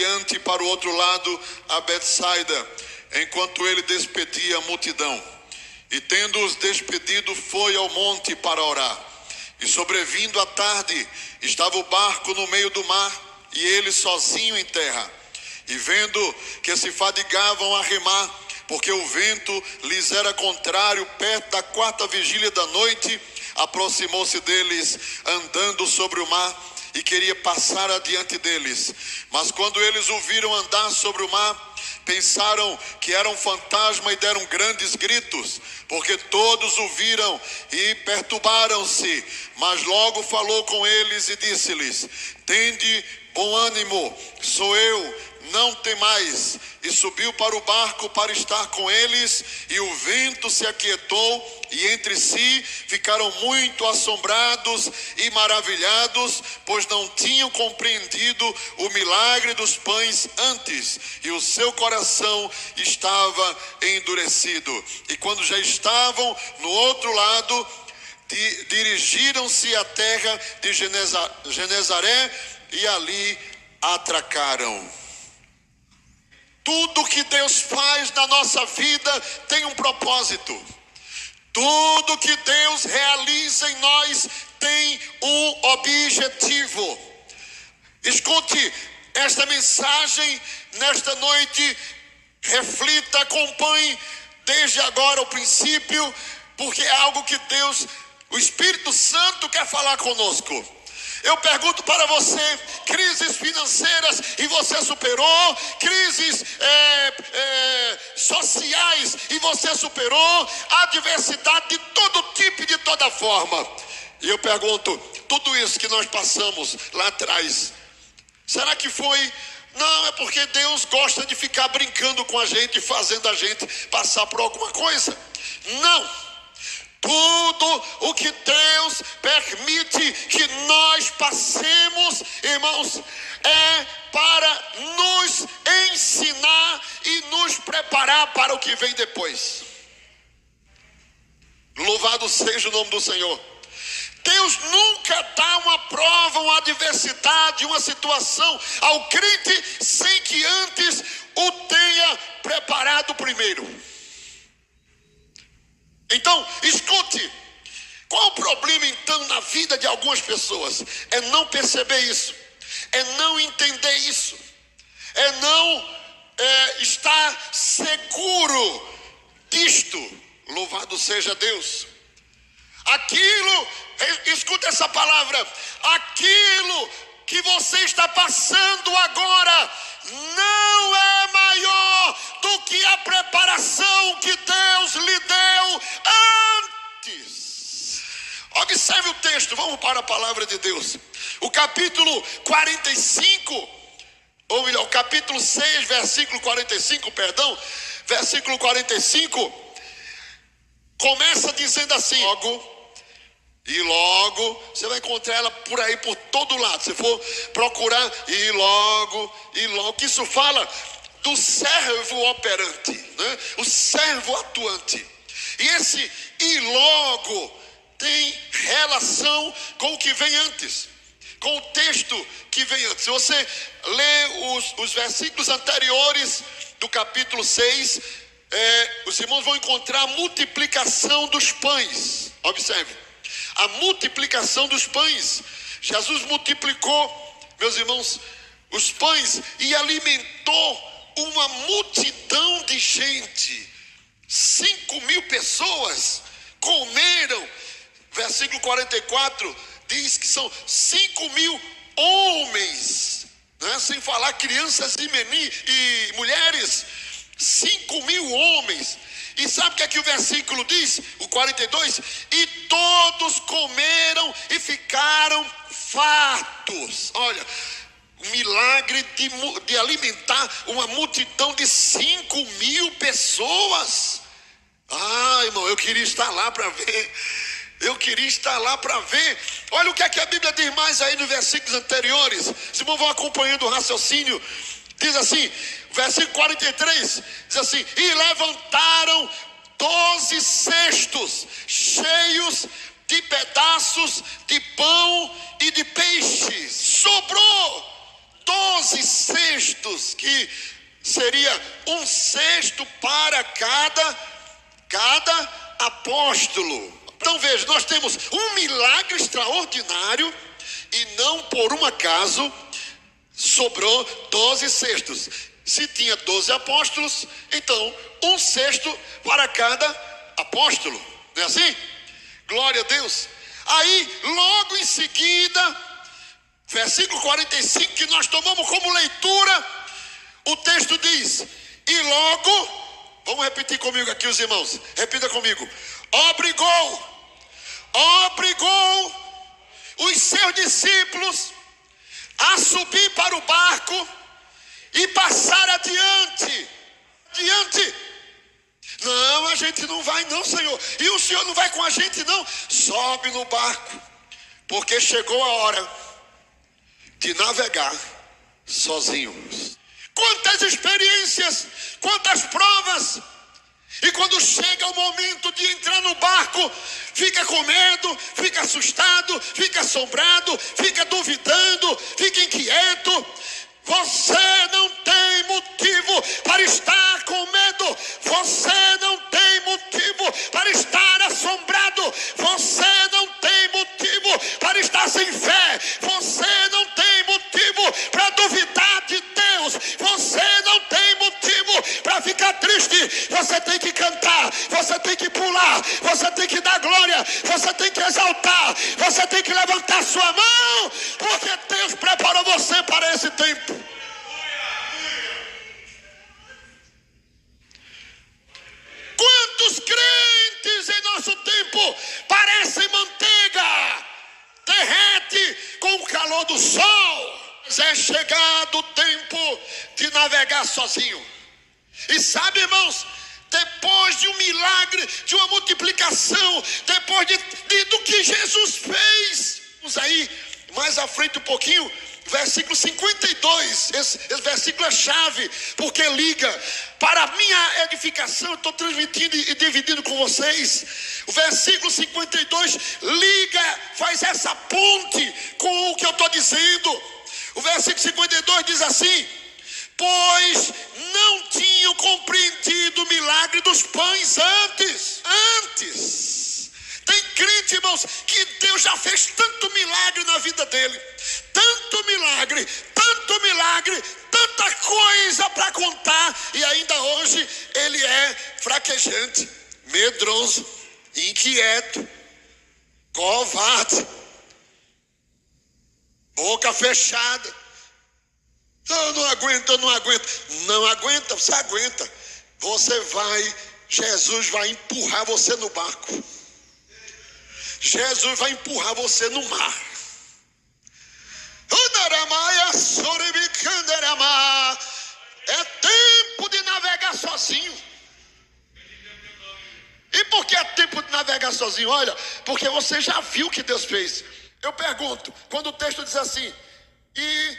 adiante para o outro lado a Betsaida, enquanto ele despedia a multidão. E tendo-os despedido, foi ao monte para orar. E sobrevindo a tarde, estava o barco no meio do mar, e ele sozinho em terra. E vendo que se fadigavam a remar, porque o vento lhes era contrário, perto da 4ª vigília da noite, aproximou-se deles, andando sobre o mar, e queria passar adiante deles. Mas quando eles o viram andar sobre o mar, pensaram que era um fantasma e deram grandes gritos, porque todos o viram e perturbaram-se. Mas logo falou com eles e disse-lhes: tende bom ânimo, sou eu, não temais. E subiu para o barco para estar com eles, e o vento se aquietou, e entre si ficaram muito assombrados e maravilhados, pois não tinham compreendido o milagre dos pães antes, e o seu coração estava endurecido. E quando já estavam no outro lado, dirigiram-se à terra de Genezaré, e ali atracaram. Tudo que Deus faz na nossa vida tem um propósito. Tudo que Deus realiza em nós tem um objetivo. Escute esta mensagem nesta noite, reflita, acompanhe desde agora o princípio, porque é algo que Deus, o Espírito Santo, quer falar conosco. Eu pergunto para você: crises financeiras e você superou, crises sociais e você superou, adversidade de todo tipo e de toda forma. E eu pergunto: tudo isso que nós passamos lá atrás, será que foi? Não, é porque Deus gosta de ficar brincando com a gente, fazendo a gente passar por alguma coisa. Não. Tudo o que Deus permite que nós passemos, irmãos, é para nos ensinar e nos preparar para o que vem depois. Louvado seja o nome do Senhor. Deus nunca dá uma prova, uma adversidade, uma situação ao crente sem que antes o tenha preparado primeiro. Então, escute, qual o problema então na vida de algumas pessoas? É não perceber isso, é não entender isso, é não estar seguro disto. Louvado seja Deus. Aquilo, escuta essa palavra, aquilo que você está passando agora não é maior do que a preparação que Deus lhe deu antes. Observe o texto, vamos para a palavra de Deus. O capítulo 45, ou melhor, o capítulo 6, versículo 45, versículo 45, começa dizendo assim: logo, você vai encontrar ela por aí, por todo lado. Se for procurar, e logo, que isso fala do servo operante, né? O servo atuante. E esse e logo tem relação com o que vem antes, com o texto que vem antes. Se você lê os versículos anteriores do capítulo 6, os irmãos vão encontrar a multiplicação dos pães. Observe, a multiplicação dos pães. Jesus multiplicou, meus irmãos, os pães e alimentou uma multidão de gente. 5.000 pessoas comeram. Versículo 44 diz que são 5.000 homens, né? Sem falar crianças e mulheres. 5.000 homens. E sabe o que é que o versículo diz? O 42: e todos comeram e ficaram fartos. Olha, o milagre de alimentar uma multidão de 5.000 pessoas. Ah, irmão, eu queria estar lá para ver. Olha o que é que a Bíblia diz mais aí nos versículos anteriores. Os irmãos vão acompanhando o raciocínio. Diz assim, versículo 43, diz assim: e levantaram 12 cestos cheios de pedaços de pão e de peixes. Sobrou 12 cestos, que seria um cesto para cada apóstolo. Então veja, nós temos um milagre extraordinário e não por um acaso sobrou 12 cestos. Se tinha 12 apóstolos, então um cesto para cada apóstolo, não é assim? Glória a Deus. Aí logo em seguida, versículo 45, que nós tomamos como leitura, o texto diz: e logo, vamos repetir comigo aqui os irmãos, repita comigo: obrigou os seus discípulos a subir para o barco e passar adiante. Não, a gente não vai não, Senhor. E o Senhor não vai com a gente não. Sobe no barco, porque chegou a hora de navegar sozinhos. Quantas experiências, quantas provas. E quando chega o momento de entrar no barco, fica com medo, fica assustado, fica assombrado, fica duvidando, fica inquieto. Você não tem motivo para estar com medo. Você não tem motivo para estar assombrado. Você não tem motivo para estar sem fé. Você não tem motivo para duvidar de Deus. Você não tem motivo para ficar triste. Você tem que cantar, você tem que pular, você tem que dar glória, você tem que exaltar, você tem que levantar sua mão, porque Deus preparou você para esse tempo. Quantos crentes em nosso tempo parecem manteiga, derrete com o calor do sol. Mas é chegado o tempo de navegar sozinho. E sabe, irmãos, depois de um milagre, de uma multiplicação, depois do que Jesus fez, vamos aí mais à frente um pouquinho, versículo 52, esse versículo é chave, porque liga, para a minha edificação, eu estou transmitindo e dividindo com vocês, o versículo 52 liga, faz essa ponte com o que eu estou dizendo. O versículo 52 diz assim: pois não tinham compreendido o milagre dos pães antes. Tem crente, irmãos, que Deus já fez tanto milagre na vida dele, tanto milagre, tanta coisa para contar, e ainda hoje ele é fraquejante, medroso, inquieto, covarde, boca fechada. Eu não aguento. Não aguenta, você aguenta. Jesus vai empurrar você no barco. Jesus vai empurrar você no mar. É tempo de navegar sozinho. E por que é tempo de navegar sozinho? Olha, porque você já viu o que Deus fez. Eu pergunto, quando o texto diz assim: e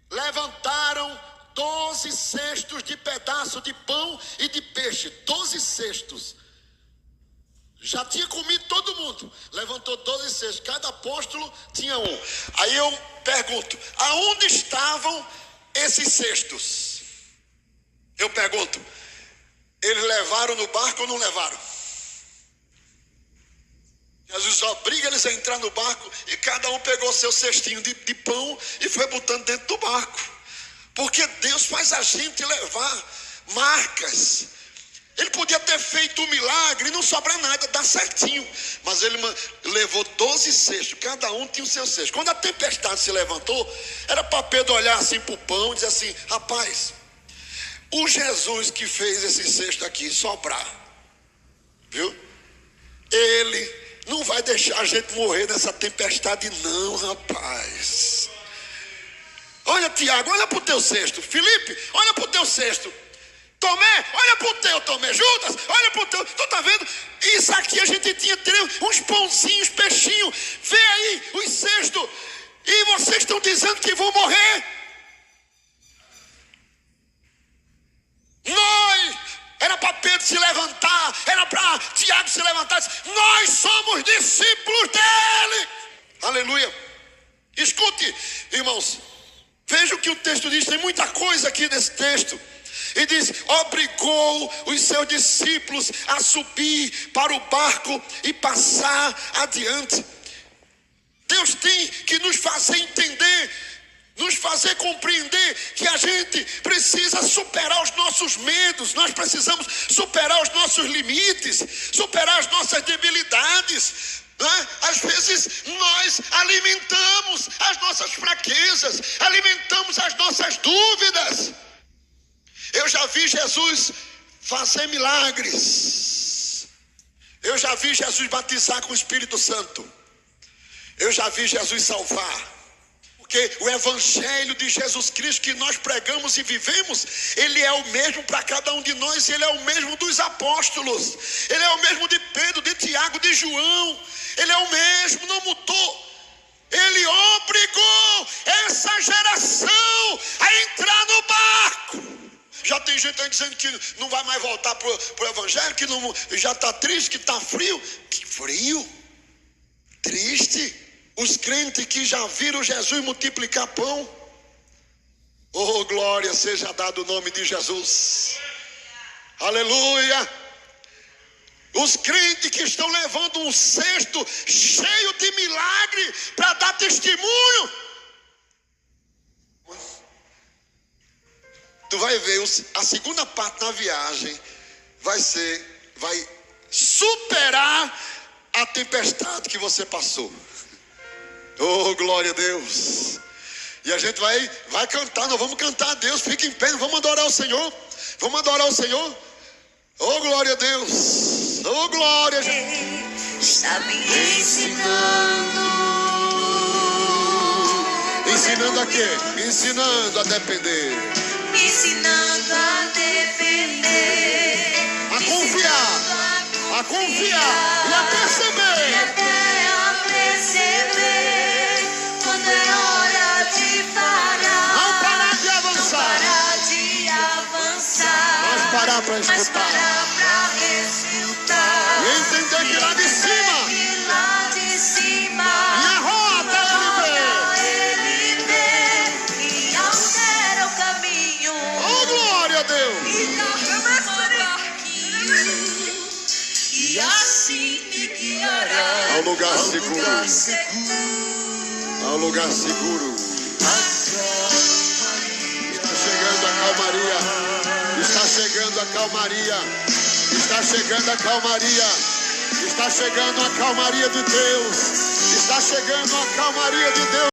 levantaram 12 cestos de pedaço de pão e de peixe. 12 cestos. Já tinha comido todo mundo. Levantou 12 cestos. Cada apóstolo tinha um. Aí eu pergunto: aonde estavam esses cestos? Eu pergunto: eles levaram no barco ou não levaram? Jesus obriga eles a entrar no barco e cada um pegou seu cestinho de pão e foi botando dentro do barco. Porque Deus faz a gente levar marcas. Ele podia ter feito um milagre e não sobrar nada, dá certinho. Mas ele levou 12 cestos, cada um tinha o seu cesto. Quando a tempestade se levantou, era para Pedro olhar assim para o pão e dizer assim: rapaz, o Jesus que fez esse cesto aqui sobrar, viu? Ele não vai deixar a gente morrer nessa tempestade não, rapaz. Olha, Tiago, olha para o teu cesto. Felipe, olha para o teu cesto. Tomé, olha para o teu, Tomé. Judas, olha para o teu. Tu está vendo? Isso aqui a gente tinha uns pãozinhos, peixinhos. Vê aí os cestos. E vocês estão dizendo que vão morrer. Era para Pedro se levantar, era para Tiago se levantar. Nós somos discípulos dele. Aleluia. Escute, irmãos. Veja o que o texto diz, tem muita coisa aqui nesse texto. E diz: obrigou os seus discípulos a subir para o barco e passar adiante. Deus tem que nos fazer entender, nos fazer compreender que a gente precisa superar os nossos medos, nós precisamos superar os nossos limites, superar as nossas debilidades. Às vezes nós alimentamos as nossas fraquezas, alimentamos as nossas dúvidas. Eu já vi Jesus fazer milagres, eu já vi Jesus batizar com o Espírito Santo, eu já vi Jesus salvar. Porque o evangelho de Jesus Cristo que nós pregamos e vivemos, ele é o mesmo para cada um de nós. Ele é o mesmo dos apóstolos, ele é o mesmo de Pedro, de Tiago, de João. Ele é o mesmo, não mudou. Ele obrigou essa geração a entrar no barco. Já tem gente aí dizendo que não vai mais voltar para o evangelho, que não, já está triste, que está frio. Que frio? Triste? Os crentes que já viram Jesus multiplicar pão. Oh, glória seja dado o nome de Jesus. Aleluia. Os crentes que estão levando um cesto cheio de milagre para dar testemunho. Tu vai ver, a segunda parte na viagem vai superar a tempestade que você passou. Oh, glória a Deus. E a gente vai cantar, nós vamos cantar a Deus. Fica em pé, vamos adorar o Senhor. Vamos adorar o Senhor. Oh, glória a Deus. Oh, glória, gente. Está me ensinando. Ensinando a quê? Ensinando a depender. Me ensinando a depender. A confiar. A confiar e a perceber. E até a perceber quando é hora de parar. Não parar de avançar. Não parar de avançar. Mas parar para Mas escutar. parar pra escutar. E entender que lá de cima. Que lá de cima. Minha rota ele vê e altera o caminho. Oh, glória a Deus. E derrama o barquinho. E assim me guiará Ao lugar seguro. Ao lugar seguro. Está chegando a calmaria. Está chegando a calmaria. Está chegando a calmaria. Está chegando a calmaria de Deus. Está chegando a calmaria de Deus.